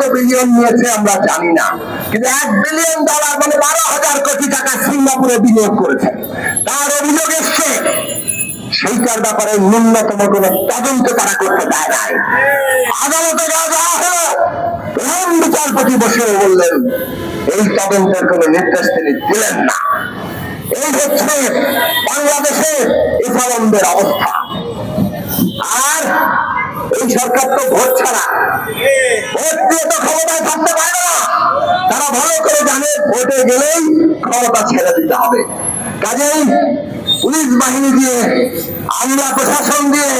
কত বিলিয়ন নিয়েছে আমরা জানি না, কিন্তু $1 বিলিয়ন মানে 12,000 কোটি টাকা সিঙ্গাপুরে বিনিয়োগ করেছে। তার অভিযোগ এসছে, সেইটার ব্যাপারে ন্যূনতম কোন তদন্ত তারা করতে দেয় নাই। আদালতে যাওয়া হলো, প্রধান বিচারপতি বসে বললেন এই তদন্তের কোন নির্দেশ তিনি দিলেন না। এই হচ্ছে বাংলাদেশের ইসলামদের অবস্থা। আর এই সরকার তো ভোট ছাড়া, ভোট দিয়ে তো ক্ষমতায় থাকতে পারে না। তারা ভালো করে জানে ভোটে গেলেই ক্ষমতা ছেড়ে দিতে হবে। কাজেই পুলিশ বাহিনী দিয়ে, আমলা প্রশাসন দিয়ে,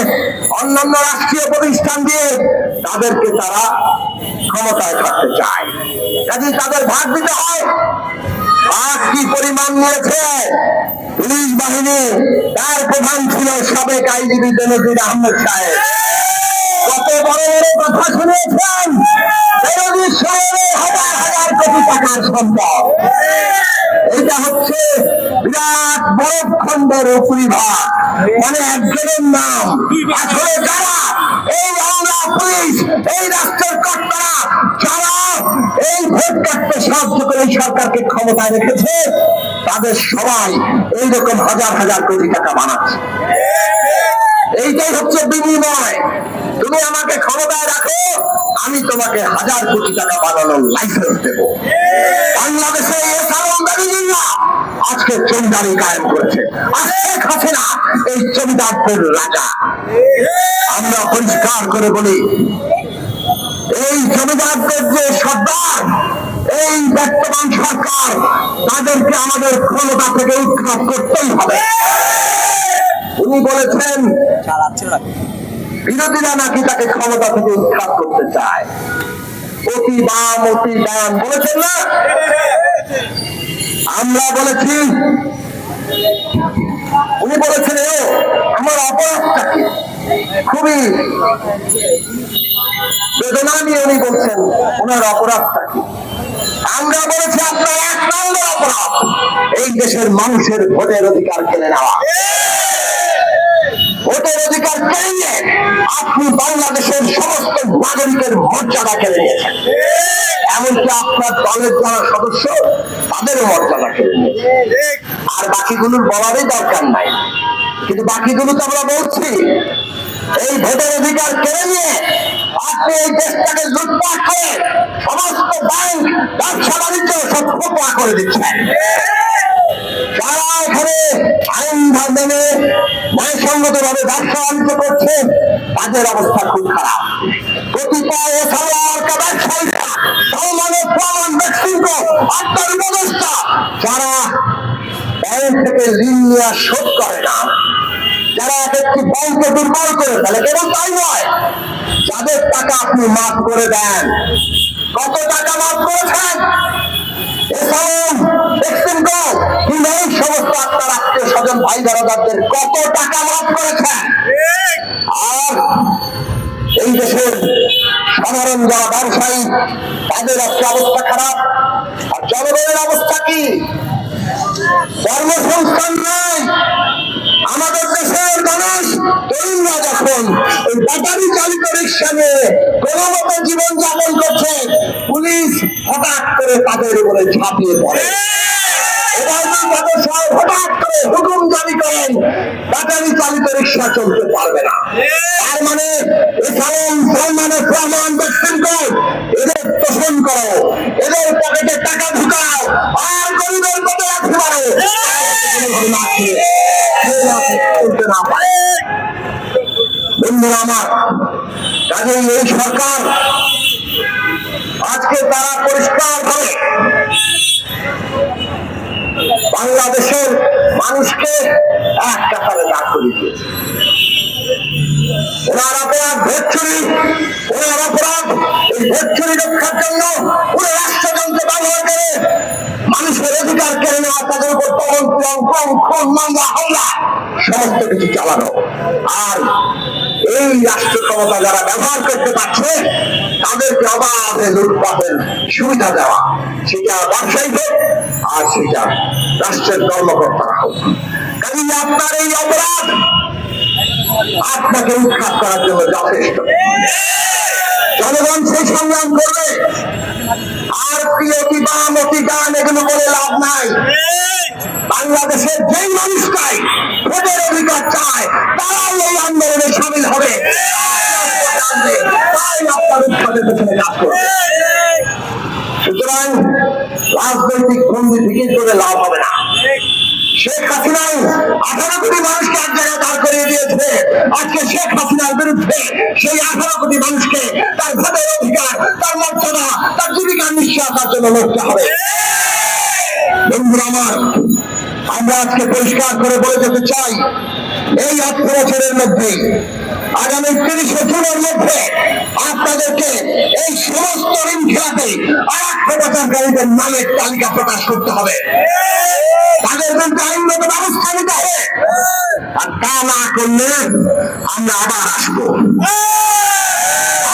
অন্যান্য রাষ্ট্রীয় প্রতিষ্ঠান দিয়ে তাদেরকে তারা ক্ষমতায় থাকতে চায়। কাজেই তাদের ভাগ দিতে হয়। আর কি পরিমাণ নিয়েছে পুলিশ বাহিনী, তার প্রধান ছিল সাবেক আইজিপি বেনজির আহমেদ সাহেব। কত বড় বড় কথা শুনেছেন, বেনজির সাহেবের হাজার হাজার কোটি টাকার সম্পদ। এটা হচ্ছে বিরাট বড় খণ্ডের উপরিভাগ, মানে একজনের নাম। আসলে যারা এই আমলা, পুলিশ, এই রাষ্ট্রের কর্তারা যারা এই ভোট কাটতে সাহায্য করে সরকারকে ক্ষমতায় রেখেছে, তাদের সবাই এইরকম হাজার হাজার কোটি টাকা বানাচ্ছে। এইটাই হচ্ছে বিনিময়। তুমি আমাকে ক্ষমতায় রাখো, আমি তোমাকে হাজার কোটি টাকা বানানোর লাইসেন্স দেব। বাংলাদেশে আজকে জমিদারি কায়েম করেছে, শেখ হাসিনা এই জমিদারদের রাজা। আমরা পরিষ্কার করে বলি, এই জমিদারদের যে সর্দার, এই বর্তমান সরকার, তাদেরকে আমাদের ক্ষমতা থেকে উৎখাত করতেই হবে। উনি বলেছেন বিরোধীরা নাকি তাকে ক্ষমতা থেকে উৎখাত করতে চায়। অতি বাম, অতি ডান বলেছেন না? আমরা বলেছি, উনি বলেছেন আমার অপরাধটা কি, খুবই বেদনা নিয়ে উনি বলছেন ওনার অপরাধটা কি। আমরা বলেছি আপনার 1 নম্বর অপরাধ এই দেশের মানুষের ভোটের অধিকার কেড়ে নেওয়া। ভোটের অধিকার কেড়ে নিয়ে আপনি বাংলাদেশের সমস্ত নাগরিকের মর্যাদা কেড়ে নিয়েছেন। এমনকি আপনার দলের যারা সদস্য, তাদেরও মর্যাদা কেড়ে নিয়েছে। আর বাকিগুলোর বলারই দরকার নাই, কিন্তু বাকিগুলো তো আমরা বলছি। এই ভোটের অধিকার কেড়ে নিয়ে আপনি এই দেশটাকে লুটপাট করে সমস্ত ব্যাংক, ব্যবসা বাণিজ্য সব খোপা করে দিচ্ছেন। যারা এখানে আইন মেনে ন্যায়সঙ্গত ভাবে ব্যবসা বাণিজ্য করছে, তাদের অবস্থা খুব খারাপ। কতিপয় ব্যবসায়ীরা যারা ব্যাংক থেকে ঋণ নেওয়া শোধ করে না, যারা একটি ব্যাংকে দুর্বল করে ফেলে, কেবল তাই নয়, যাদের টাকা আপনি মাফ করে দেন। কত টাকা মাফ করেছেন? এই সমস্ত আপনার আত্মীয় স্বজন, ভাই বেড়াদারদের কত টাকা মাফ করেছেন? আর এই দেশের সাধারণ যারা ব্যবসায়ী, তাদের একটা অবস্থা খারাপ। আর জনগণের অবস্থা কি? কর্মসংস্থান নাই। আমাদের দেশের মানুষ, তরুণরা যখন ওই ব্যাটারি চালিত রিক্সা নিয়ে কোনো মতো জীবন যাপন করছে, পুলিশ হঠাৎ করে তাদের উপরে ঝাঁপিয়ে পড়ে। হঠাৎ করে হুকুম জারি করেন, ব্যাটারি চালিত রিক্সা চলতে পারবে না। তার মানে এদের তোষণ করো, এদের পকেটে টাকা ঢুকাও, আর গরিবের পথে রাখতে পারো। বন্ধুরা আমার, কাজেই এই সরকার আজকে তারা পরিষ্কার করে বাংলাদেশের মানুষকে এক কাতারে দাঁড় করিয়ে দিয়েছে। ওনার অপরাধ ভোট চুরি, ওনার অপরাধ এই ভোট চুরি রক্ষার জন্য পুরো রাষ্ট্রযন্ত্র ব্যবহার করে মানুষের অধিকার কেড়ে নেওয়া, তাদের উপর খুন, মামলা, হামলা সমস্ত কিছু চালানো। আর এই রাষ্ট্র ক্ষমতা যারা ব্যবহার করতে পারছে, তাদেরকে অবাধে লুটপাটের সুবিধা দেওয়া, সেটা ব্যবসায়ী হোক আর সেটা রাষ্ট্রের কর্মকর্তারা হোক। কাজে আপনার এই অপরাধ আপনাকে উৎখাত করার জন্য যথেষ্ট। জনগণ সেই সংগ্রাম করবে। আর প্রিয়তি বাম অতি গান এগুলো বলে লাভ নাই। বাংলাদেশের যেই মানুষটাই ভোটের অধিকার চায় তারাই এই আন্দোলনে সামিল হবে, তাই আপনার উৎসবের পেছনে কাজ করবে। সুতরাং রাজনৈতিক বন্দি ফিকির করে লাভ হবে না। শেখ হাসিনাই 18 কোটি মানুষকে এক জায়গায় দাঁড় করিয়ে দিয়েছে। আজকে শেখ হাসিনার বিরুদ্ধে সেই 18 কোটি মানুষকে তার ভোটের অধিকার, তার মর্যাদা, তার জীবিকার নিশ্চয়তার জন্য লড়তে হবে। বন্ধুরা আমার, আমরা আজকে পরিষ্কার করে বলে যেতে চাই, এই 18 বছরের মধ্যে আগামী 30 জুনের মধ্যে আপনাদেরকে এই সমস্ত ঋণ খেলাতে অর্থপাচারকারীদের নামের তালিকা প্রকাশ করতে হবে, তাদের বিরুদ্ধে আইনগত ব্যবস্থা নিতে হবে। আর তা না করলে আমরা আবার আসবো।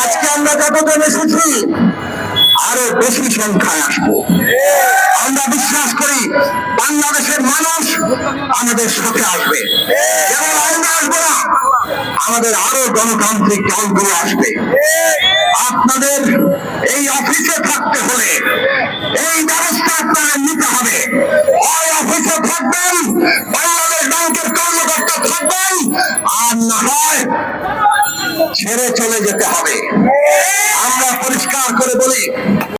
আজকে আমরা যতজন এসেছি আরো বেশি সংখ্যায় আসবো। আমরা বিশ্বাস করি বাংলাদেশের মানুষ আমাদের সাথে আসবে, এবং আমরা আসবো না, আমাদের আরো গণতান্ত্রিক দলগুলো আসবে। আপনাদের এই অফিসে থাকতে হলে এই ব্যবস্থা আপনাদের নিতে হবে। হয় অফিসে থাকবেন, বাংলাদেশ ব্যাংকের কর্মকর্তা থাকবেন, আর না হয় ছেড়ে চলে যেতে হবে। আমরা পরিষ্কার করে বলি,